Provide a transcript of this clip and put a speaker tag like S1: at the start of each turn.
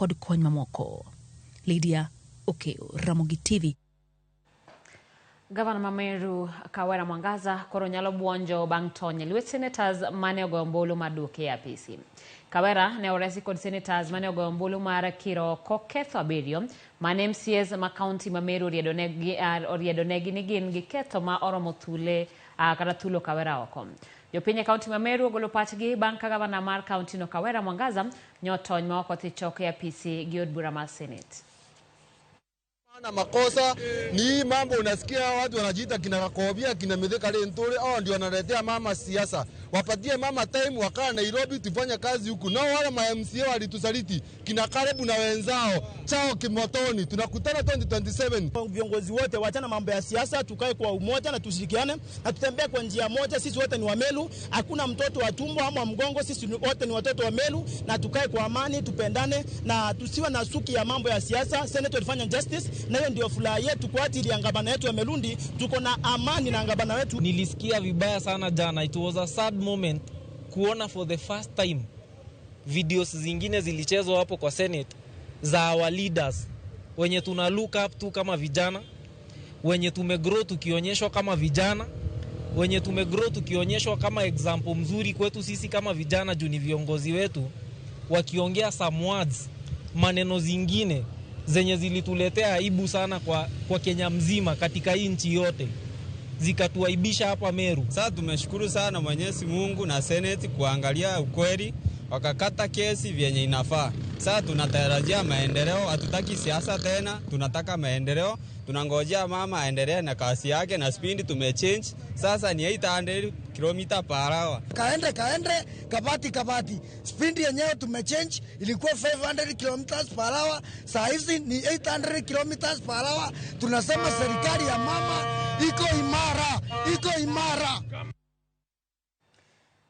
S1: kod kony mamoko. Lydia Okeo, Ramogi TV.
S2: Gavana Meru Kawira Mwangaza koro nyalo buonjo bang' tony lwet senators mane ogoyo ombulu mar duoke e apisi. Kawira ne oresi kod senators mane ogoyo ombulu mar kiro koketho abiriyo mane MCAs ma kaunti ma Meru oriedonegi ni gin gi ketho ma oromo thule kata thulo Kawira oko. Jopiny e kaunti ma Meru ogolo pachgi bang' ka gavana mar kaunti no Kawira Mwangaza nyotony ma ok othiche e apisi gi od bura mar senet.
S3: Na makosa ni mambo unasikia watu wanajiita kina Kakobia kina Mithika Lentore hao ndio wanaletea mama siasa. Wapatie mama time wakaa Nairobi tufanye kazi huku. Nao wale ma MCA walitusaliti kina Karibu na wenzao chao kimotoni. Tunakutana 2027.
S4: Viongozi wote wachana mambo ya siasa, tukae kwa umoja na tushirikiane na tutembee kwa njia moja. Sisi wote ni wa Meru, hakuna mtoto wa tumbo ama mgongo, sisi wote ni watoto wa Meru na tukae kwa amani, tupendane na tusiwe na suki ya mambo ya siasa. Senate ilifanya justice na hiyo ndio furaha yetu kwa ajili ya ngabana yetu ya Merundi, tuko na amani na ngabana wetu.
S5: Nilisikia vibaya sana jana. It was a sad moment kuona for the first time videos zingine zilichezwa hapo kwa Senate za our leaders wenye tuna look up to kama vijana, wenye tumegrow tukionyeshwa kama vijana, wenye tumegrow tukionyeshwa kama example mzuri kwetu sisi kama vijana juu ni viongozi wetu wakiongea some words, maneno zingine zenye zilituletea aibu sana kwa Kenya mzima katika nchi yote, zikatuaibisha hapa Meru.
S6: Sasa tumeshukuru sana Mwenyezi Mungu na Senate kuangalia ukweli, wakakata kesi vyenye inafaa. Sasa tunatarajia maendeleo, hatutaki siasa tena, tunataka maendeleo. Tunangojea mama aendelee na kazi yake na speed tumechange. Sasa ni 800 km per hour.
S7: Kaende kabati. Speed yenyewe tumechange, ilikuwa 500 km per hour, sasa hivi ni 800 km per hour. Tunasema serikali ya mama iko imara.